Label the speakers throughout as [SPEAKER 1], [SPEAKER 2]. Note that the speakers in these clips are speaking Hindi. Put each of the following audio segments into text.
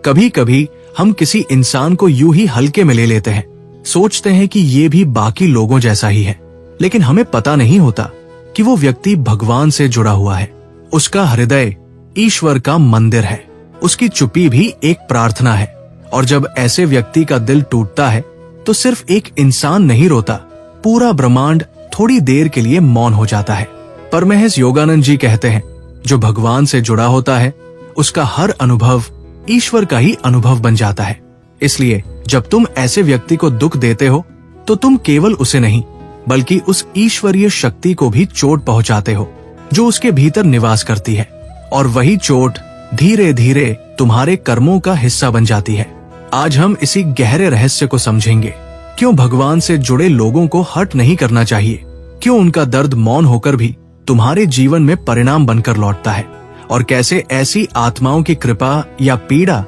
[SPEAKER 1] कभी कभी हम किसी इंसान को यूं ही हल्के में ले लेते हैं, सोचते हैं कि ये भी बाकी लोगों जैसा ही है, लेकिन हमें पता नहीं होता कि वो व्यक्ति भगवान से जुड़ा हुआ है। उसका हृदय ईश्वर का मंदिर है, उसकी चुप्पी भी एक प्रार्थना है। और जब ऐसे व्यक्ति का दिल टूटता है तो सिर्फ एक इंसान नहीं रोता, पूरा ब्रह्मांड थोड़ी देर के लिए मौन हो जाता है। परमहंस योगानंद जी कहते हैं, जो भगवान से जुड़ा होता है उसका हर अनुभव ईश्वर का ही अनुभव बन जाता है। इसलिए जब तुम ऐसे व्यक्ति को दुख देते हो तो तुम केवल उसे नहीं बल्कि उस ईश्वरीय शक्ति को भी चोट पहुंचाते हो जो उसके भीतर निवास करती है, और वही चोट धीरे धीरे तुम्हारे कर्मों का हिस्सा बन जाती है। आज हम इसी गहरे रहस्य को समझेंगे, क्यों भगवान से जुड़े लोगों को हर्ट नहीं करना चाहिए, क्यों उनका दर्द मौन होकर भी तुम्हारे जीवन में परिणाम बनकर लौटता है, और कैसे ऐसी आत्माओं की कृपा या पीड़ा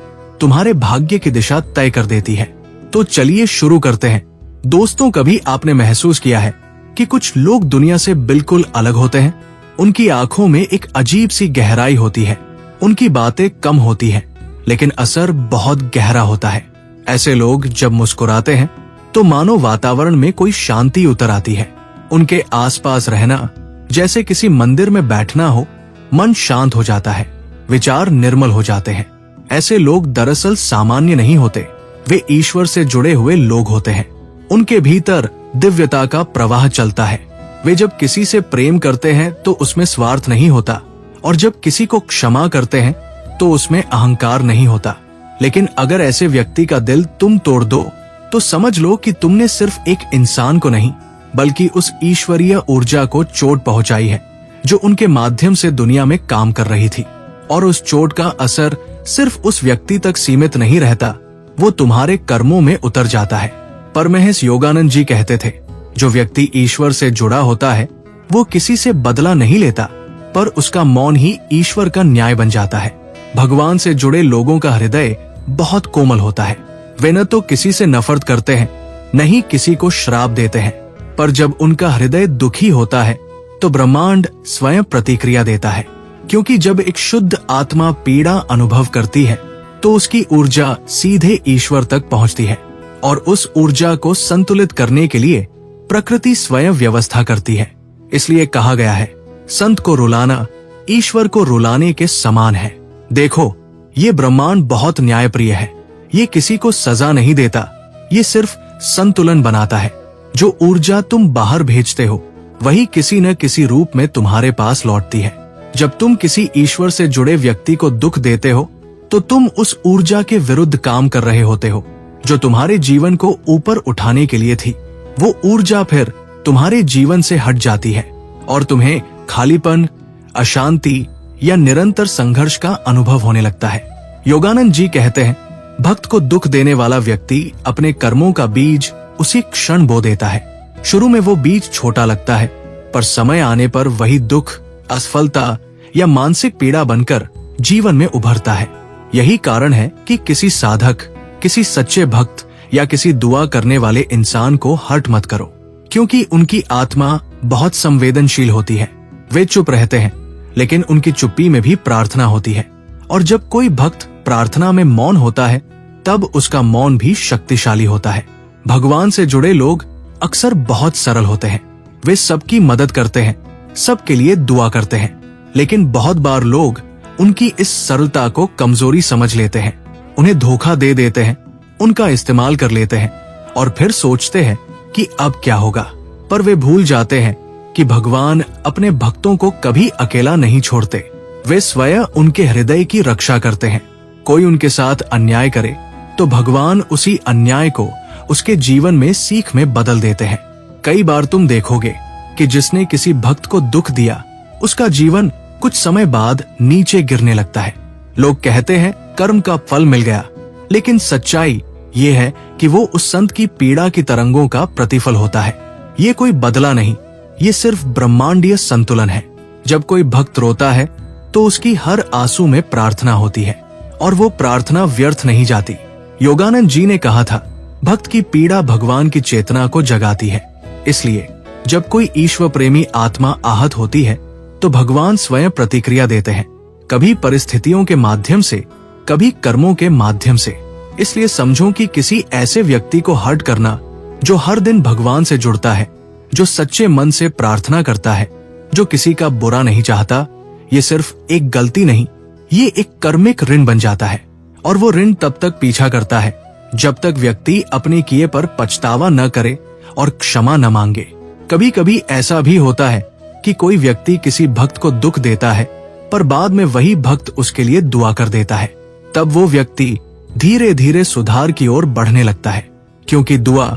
[SPEAKER 1] तुम्हारे भाग्य की दिशा तय कर देती है। तो चलिए शुरू करते हैं। दोस्तों, कभी आपने महसूस किया है कि कुछ लोग दुनिया से बिल्कुल अलग होते हैं? उनकी आंखों में एक अजीब सी गहराई होती है, उनकी बातें कम होती हैं, लेकिन असर बहुत गहरा होता है। ऐसे लोग जब मुस्कुराते हैं तो मानो वातावरण में कोई शांति उतर आती है। उनके आसपास रहना जैसे किसी मंदिर में बैठना हो, मन शांत हो जाता है, विचार निर्मल हो जाते हैं। ऐसे लोग दरअसल सामान्य नहीं होते, वे ईश्वर से जुड़े हुए लोग होते हैं। उनके भीतर दिव्यता का प्रवाह चलता है। वे जब किसी से प्रेम करते हैं तो उसमें स्वार्थ नहीं होता, और जब किसी को क्षमा करते हैं तो उसमें अहंकार नहीं होता। लेकिन अगर ऐसे व्यक्ति का दिल तुम तोड़ दो तो समझ लो कि तुमने सिर्फ एक इंसान को नहीं बल्कि उस ईश्वरीय ऊर्जा को चोट पहुंचाई है जो उनके माध्यम से दुनिया में काम कर रही थी। और उस चोट का असर सिर्फ उस व्यक्ति तक सीमित नहीं रहता, वो तुम्हारे कर्मों में उतर जाता है। परमहंस योगानंद जी कहते थे, जो व्यक्ति ईश्वर से जुड़ा होता है वो किसी से बदला नहीं लेता, पर उसका मौन ही ईश्वर का न्याय बन जाता है। भगवान से जुड़े लोगों का हृदय बहुत कोमल होता है। वे न तो किसी से नफरत करते हैं, न ही किसी को श्राप देते हैं, पर जब उनका हृदय दुखी होता है तो ब्रह्मांड स्वयं प्रतिक्रिया देता है। क्योंकि जब एक शुद्ध आत्मा पीड़ा अनुभव करती है तो उसकी ऊर्जा सीधे ईश्वर तक पहुंचती है, और उस ऊर्जा को संतुलित करने के लिए प्रकृति स्वयं व्यवस्था करती है। इसलिए कहा गया है, संत को रुलाना ईश्वर को रुलाने के समान है। देखो, ये ब्रह्मांड बहुत न्यायप्रिय है। ये किसी को सजा नहीं देता, ये सिर्फ संतुलन बनाता है। जो ऊर्जा तुम बाहर भेजते हो वही किसी न किसी रूप में तुम्हारे पास लौटती है। जब तुम किसी ईश्वर से जुड़े व्यक्ति को दुख देते हो तो तुम उस ऊर्जा के विरुद्ध काम कर रहे होते हो जो तुम्हारे जीवन को ऊपर उठाने के लिए थी। वो ऊर्जा फिर तुम्हारे जीवन से हट जाती है और तुम्हें खालीपन, अशांति या निरंतर संघर्ष का अनुभव होने लगता है। योगानंद जी कहते हैं, भक्त को दुख देने वाला व्यक्ति अपने कर्मों का बीज उसी क्षण बो देता है। शुरू में वो बीज छोटा लगता है, पर समय आने पर वही दुख, असफलता या मानसिक पीड़ा बनकर जीवन में उभरता है। यही कारण है कि किसी साधक, किसी सच्चे भक्त या किसी दुआ करने वाले इंसान को हर्ट मत करो, क्योंकि उनकी आत्मा बहुत संवेदनशील होती है। वे चुप रहते हैं, लेकिन उनकी चुप्पी में भी प्रार्थना होती है। और जब कोई भक्त प्रार्थना में मौन होता है तब उसका मौन भी शक्तिशाली होता है। भगवान से जुड़े लोग अक्सर बहुत सरल होते हैं। वे सबकी मदद करते हैं, सबके लिए दुआ करते हैं, लेकिन बहुत बार लोग उनकी इस सरलता को कमजोरी समझ लेते हैं, उन्हें धोखा दे देते हैं, उनका इस्तेमाल कर लेते हैं और फिर सोचते हैं कि अब क्या होगा। पर वे भूल जाते हैं कि भगवान अपने भक्तों को कभी अकेला नहीं छोड़ते। वे स्वयं उनके हृदय की रक्षा करते हैं। कोई उनके साथ अन्याय करे तो भगवान उसी अन्याय को उसके जीवन में सीख में बदल देते हैं। कई बार तुम देखोगे कि जिसने किसी भक्त को दुख दिया उसका जीवन कुछ समय बाद नीचे गिरने लगता है। लोग कहते हैं कर्म का फल मिल गया, लेकिन सच्चाई ये है कि वो उस संत की पीड़ा की तरंगों का प्रतिफल होता है। ये कोई बदला नहीं, ये सिर्फ ब्रह्मांडीय संतुलन है। जब कोई भक्त रोता है तो उसकी हर आंसू में प्रार्थना होती है और वो प्रार्थना व्यर्थ नहीं जाती। योगानंद जी ने कहा था, भक्त की पीड़ा भगवान की चेतना को जगाती है। इसलिए जब कोई ईश्वर प्रेमी आत्मा आहत होती है तो भगवान स्वयं प्रतिक्रिया देते हैं, कभी परिस्थितियों के माध्यम से, कभी कर्मों के माध्यम से। इसलिए समझो कि किसी ऐसे व्यक्ति को हर्ट करना जो हर दिन भगवान से जुड़ता है, जो सच्चे मन से प्रार्थना करता है, जो किसी का बुरा नहीं चाहता, ये सिर्फ एक गलती नहीं, ये एक कर्मिक ऋण बन जाता है। और वो ऋण तब तक पीछा करता है जब तक व्यक्ति अपने किए पर पछतावा न करे और क्षमा न मांगे। कभी कभी ऐसा भी होता है कि कोई व्यक्ति किसी भक्त को दुख देता है, पर बाद में वही भक्त उसके लिए दुआ कर देता है। तब वो व्यक्ति धीरे धीरे सुधार की ओर बढ़ने लगता है, क्योंकि दुआ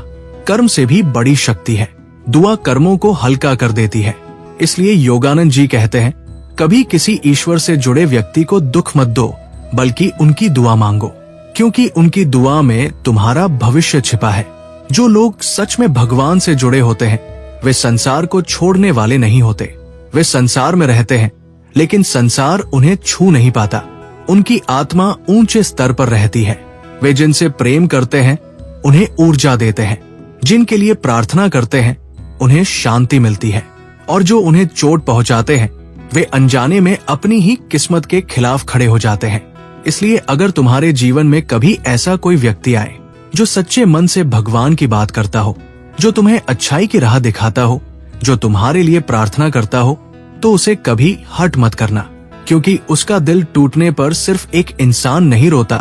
[SPEAKER 1] कर्म से भी बड़ी शक्ति है। दुआ कर्मों को हल्का कर देती है। इसलिए योगानंद जी कहते हैं, कभी किसी ईश्वर से जुड़े व्यक्ति को दुख मत दो, बल्कि उनकी दुआ मांगो, क्योंकि उनकी दुआ में तुम्हारा भविष्य छिपा है। जो लोग सच में भगवान से जुड़े होते हैं, वे संसार को छोड़ने वाले नहीं होते। वे संसार में रहते हैं, लेकिन संसार उन्हें छू नहीं पाता। उनकी आत्मा ऊंचे स्तर पर रहती है। वे जिनसे प्रेम करते हैं उन्हें ऊर्जा देते हैं, जिनके लिए प्रार्थना करते हैं उन्हें शांति मिलती है, और जो उन्हें चोट पहुंचाते हैं वे अनजाने में अपनी ही किस्मत के खिलाफ खड़े हो जाते हैं। इसलिए अगर तुम्हारे जीवन में कभी ऐसा कोई व्यक्ति आए जो सच्चे मन से भगवान की बात करता हो, जो तुम्हें अच्छाई की राह दिखाता हो, जो तुम्हारे लिए प्रार्थना करता हो, तो उसे कभी हर्ट मत करना, क्योंकि उसका दिल टूटने पर सिर्फ एक इंसान नहीं रोता,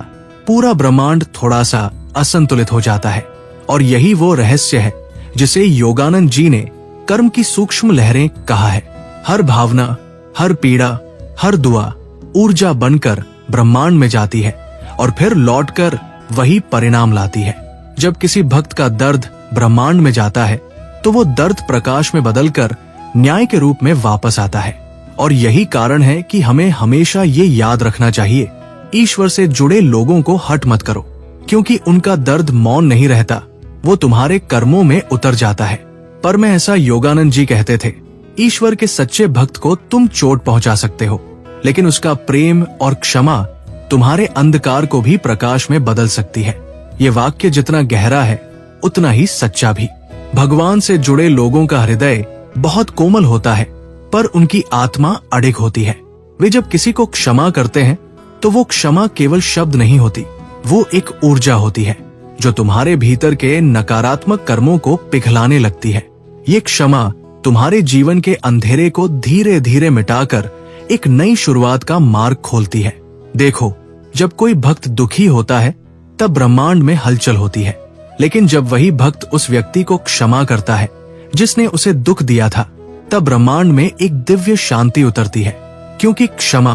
[SPEAKER 1] पूरा ब्रह्मांड थोड़ा सा असंतुलित हो जाता है। और यही वो रहस्य है जिसे योगानंद जी ने कर्म की सूक्ष्म लहरें कहा है। हर भावना, हर पीड़ा, हर दुआ ऊर्जा बनकर ब्रह्मांड में जाती है और फिर लौटकर वही परिणाम लाती है। जब किसी भक्त का दर्द ब्रह्मांड में जाता है तो वो दर्द प्रकाश में बदलकर न्याय के रूप में वापस आता है। और यही कारण है कि हमें हमेशा ये याद रखना चाहिए, ईश्वर से जुड़े लोगों को हर्ट मत करो, क्योंकि उनका दर्द मौन नहीं रहता, वो तुम्हारे कर्मों में उतर जाता है। पर में ऐसा योगानंद जी कहते थे, ईश्वर के सच्चे भक्त को तुम चोट पहुंचा सकते हो, लेकिन उसका प्रेम और क्षमा तुम्हारे अंधकार को भी प्रकाश में बदल सकती है। ये वाक्य जितना गहरा है उतना ही सच्चा भी। भगवान से जुड़े लोगों का हृदय बहुत कोमल होता है, पर उनकी आत्मा अडिग होती है। वे जब किसी को क्षमा करते हैं तो वो क्षमा केवल शब्द नहीं होती, वो एक ऊर्जा होती है जो तुम्हारे भीतर के नकारात्मक कर्मों को पिघलाने लगती है। ये क्षमा तुम्हारे जीवन के अंधेरे को धीरे धीरे मिटाकर एक नई शुरुआत का मार्ग खोलती है। देखो, जब कोई भक्त दुखी होता है तब ब्रह्मांड में हलचल होती है, लेकिन जब वही भक्त उस व्यक्ति को क्षमा करता है जिसने उसे दुख दिया था, तब ब्रह्मांड में एक दिव्य शांति उतरती है, क्योंकि क्षमा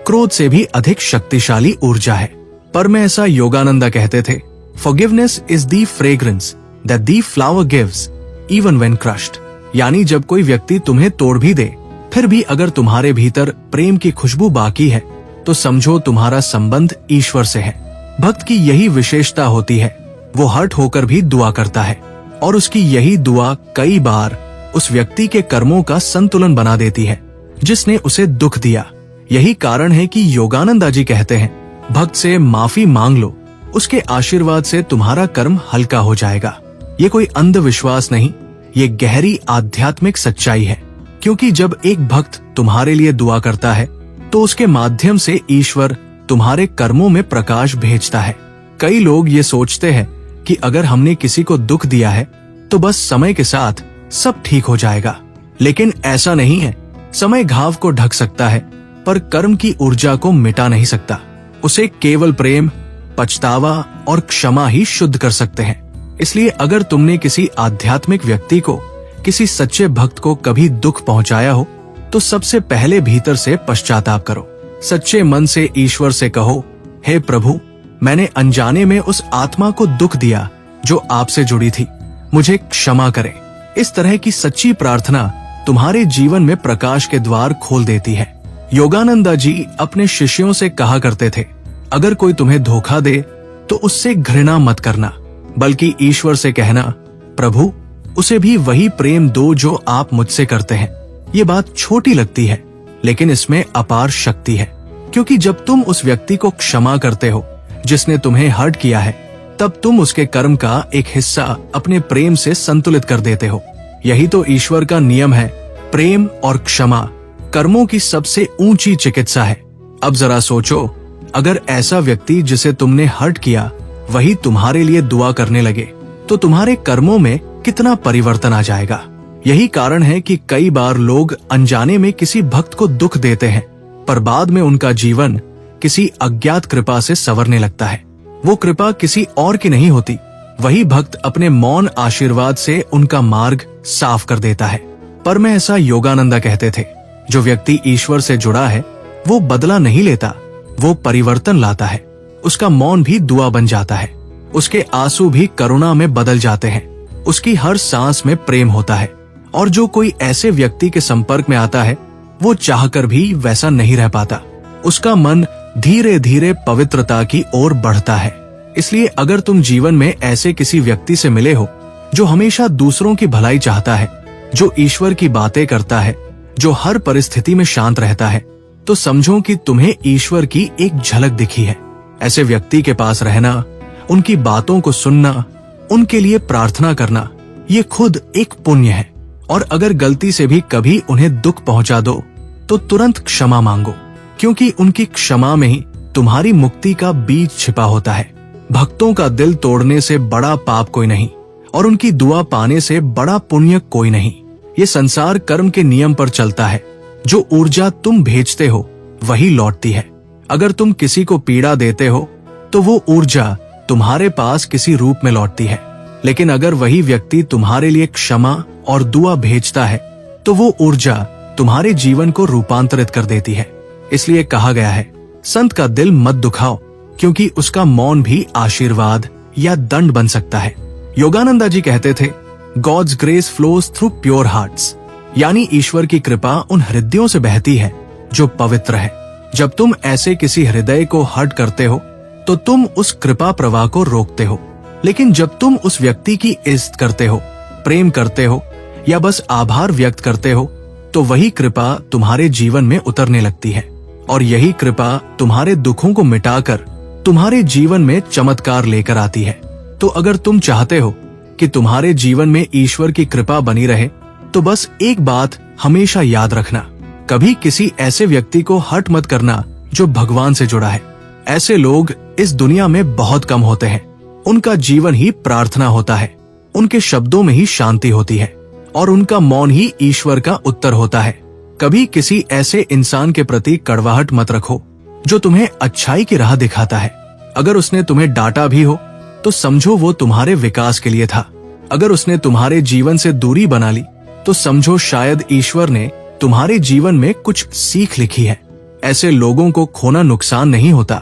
[SPEAKER 1] क्रोध से भी अधिक शक्तिशाली ऊर्जा है। पर में ऐसा योगानंदा कहते थे, forgiveness is the fragrance that the flower gives even when crushed. यानी जब कोई व्यक्ति तुम्हें तोड़ भी दे, फिर भी अगर तुम्हारे भीतर प्रेम की खुशबू बाकी है तो समझो तुम्हारा संबंध ईश्वर से है। भक्त की यही विशेषता होती है, वो हर्ट होकर भी दुआ करता है, और उसकी यही दुआ कई बार उस व्यक्ति के कर्मों का संतुलन बना देती है जिसने उसे दुख दिया। यही कारण है कि योगानंदा जी कहते हैं, भक्त से माफी मांग लो, उसके आशीर्वाद से तुम्हारा कर्म हल्का हो जाएगा। ये कोई अंधविश्वास नहीं, ये गहरी आध्यात्मिक सच्चाई है, क्योंकि जब एक भक्त तुम्हारे लिए दुआ करता है तो उसके माध्यम से ईश्वर तुम्हारे कर्मों में प्रकाश भेजता है। कई लोग ये सोचते हैं कि अगर हमने किसी को दुख दिया है तो बस समय के साथ सब ठीक हो जाएगा, लेकिन ऐसा नहीं है। समय घाव को ढक सकता है, पर कर्म की ऊर्जा को मिटा नहीं सकता। उसे केवल प्रेम, पछतावा और क्षमा ही शुद्ध कर सकते हैं। इसलिए अगर तुमने किसी आध्यात्मिक व्यक्ति को, किसी सच्चे भक्त को कभी दुख पहुंचाया हो तो सबसे पहले भीतर से पश्चाताप करो। सच्चे मन से ईश्वर से कहो, हे प्रभु, मैंने अनजाने में उस आत्मा को दुख दिया जो आपसे जुड़ी थी, मुझे क्षमा करें। इस तरह की सच्ची प्रार्थना तुम्हारे जीवन में प्रकाश के द्वार खोल देती है। योगानंदा जी अपने शिष्यों से कहा करते थे, अगर कोई तुम्हें धोखा दे तो उससे घृणा मत करना, बल्कि ईश्वर से कहना, प्रभु, उसे भी वही प्रेम दो जो आप मुझसे करते हैं। ये बात छोटी लगती है, लेकिन इसमें अपार शक्ति है, क्योंकि जब तुम उस व्यक्ति को क्षमा करते हो जिसने तुम्हें हर्ट किया है, तब तुम उसके कर्म का एक हिस्सा अपने प्रेम से संतुलित कर देते हो। यही तो ईश्वर का नियम है। प्रेम और क्षमा कर्मों की सबसे ऊंची चिकित्सा है। अब जरा सोचो, अगर ऐसा व्यक्ति जिसे तुमने हर्ट किया वही तुम्हारे लिए दुआ करने लगे तो तुम्हारे कर्मों में कितना परिवर्तन आ जाएगा। यही कारण है कि कई बार लोग अनजाने में किसी भक्त को दुख देते हैं, पर बाद में उनका जीवन किसी अज्ञात कृपा से संवरने लगता है। वो कृपा किसी और की नहीं होती, वही भक्त अपने मौन आशीर्वाद से उनका मार्ग साफ कर देता है। पर में ऐसा योगानंदा कहते थे, जो व्यक्ति ईश्वर से जुड़ा है वो बदला नहीं लेता, वो परिवर्तन लाता है। उसका मौन भी दुआ बन जाता है, उसके आंसू भी करुणा में बदल जाते हैं, उसकी हर सांस में प्रेम होता है। और जो कोई ऐसे व्यक्ति के संपर्क में आता है वो चाहकर भी वैसा नहीं रह पाता, उसका मन धीरे धीरे पवित्रता की ओर बढ़ता है। इसलिए अगर तुम जीवन में ऐसे किसी व्यक्ति से मिले हो जो हमेशा दूसरों की भलाई चाहता है, जो ईश्वर की बातें करता है, जो हर परिस्थिति में शांत रहता है, तो समझो कि तुम्हें ईश्वर की एक झलक दिखी है। ऐसे व्यक्ति के पास रहना, उनकी बातों को सुनना, उनके लिए प्रार्थना करना, ये खुद एक पुण्य है। और अगर गलती से भी कभी उन्हें दुख पहुंचा दो तो तुरंत क्षमा मांगो, क्योंकि उनकी क्षमा में ही तुम्हारी मुक्ति का बीज छिपा होता है। भक्तों का दिल तोड़ने से बड़ा पाप कोई नहीं और उनकी दुआ पाने से बड़ा पुण्य कोई नहीं। ये संसार कर्म के नियम पर चलता है। जो ऊर्जा तुम भेजते हो वही लौटती है। अगर तुम किसी को पीड़ा देते हो तो वो ऊर्जा तुम्हारे पास किसी रूप में लौटती है, लेकिन अगर वही व्यक्ति तुम्हारे लिए क्षमा और दुआ भेजता है तो वो ऊर्जा तुम्हारे जीवन को रूपांतरित कर देती है। इसलिए कहा गया है, संत का दिल मत दुखाओ, क्योंकि उसका मौन भी आशीर्वाद या दंड बन सकता है। योगानंदा जी कहते थे, God's grace flows through pure hearts, यानी ईश्वर की कृपा उन हृदयों से बहती है जो पवित्र है। जब तुम ऐसे किसी हृदय को हर्ट करते हो तो तुम उस कृपा प्रवाह को रोकते हो, लेकिन जब तुम उस व्यक्ति की इज्जत करते हो, प्रेम करते हो या बस आभार व्यक्त करते हो तो वही कृपा तुम्हारे जीवन में उतरने लगती है। और यही कृपा तुम्हारे दुखों को मिटाकर तुम्हारे जीवन में चमत्कार लेकर आती है। तो अगर तुम चाहते हो कि तुम्हारे जीवन में ईश्वर की कृपा बनी रहे तो बस एक बात हमेशा याद रखना, कभी किसी ऐसे व्यक्ति को हर्ट मत करना जो भगवान से जुड़ा है। ऐसे लोग इस दुनिया में बहुत कम होते हैं। उनका जीवन ही प्रार्थना होता है, उनके शब्दों में ही शांति होती है और उनका मौन ही ईश्वर का उत्तर होता है। कभी किसी ऐसे इंसान के प्रति कड़वाहट मत रखो जो तुम्हें अच्छाई की राह दिखाता है। अगर उसने तुम्हें डांटा भी हो तो समझो वो तुम्हारे विकास के लिए था। अगर उसने तुम्हारे जीवन से दूरी बना ली तो समझो शायद ईश्वर ने तुम्हारे जीवन में कुछ सीख लिखी है। ऐसे लोगों को खोना नुकसान नहीं होता,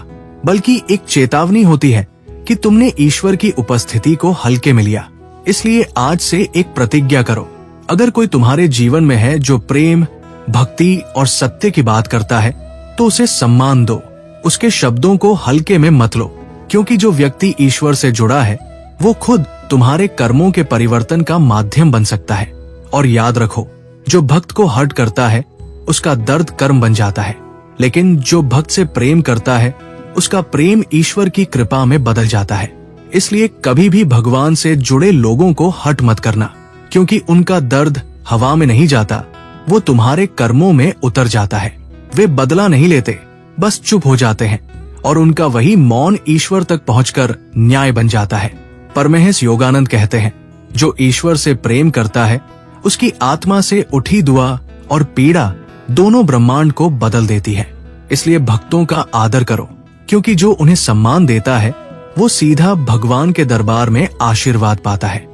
[SPEAKER 1] बल्कि एक चेतावनी होती है कि तुमने ईश्वर की उपस्थिति को हल्के में लिया। इसलिए आज से एक प्रतिज्ञा करो, अगर कोई तुम्हारे जीवन में है जो प्रेम, भक्ति और सत्य की बात करता है तो उसे सम्मान दो, उसके शब्दों को हल्के में मत लो, क्योंकि जो व्यक्ति ईश्वर से जुड़ा है वो खुद तुम्हारे कर्मों के परिवर्तन का माध्यम बन सकता है। और याद रखो, जो भक्त को हर्ट करता है उसका दर्द कर्म बन जाता है, लेकिन जो भक्त से प्रेम करता है उसका प्रेम ईश्वर की कृपा में बदल जाता है। इसलिए कभी भी भगवान से जुड़े लोगों को हर्ट मत करना, क्योंकि उनका दर्द हवा में नहीं जाता, वो तुम्हारे कर्मों में उतर जाता है। वे बदला नहीं लेते, बस चुप हो जाते हैं और उनका वही मौन ईश्वर तक पहुंचकर न्याय बन जाता है। परमहंस योगानंद कहते हैं, जो ईश्वर से प्रेम करता है उसकी आत्मा से उठी दुआ और पीड़ा दोनों ब्रह्मांड को बदल देती है। इसलिए भक्तों का आदर करो, क्योंकि जो उन्हें सम्मान देता है वो सीधा भगवान के दरबार में आशीर्वाद पाता है।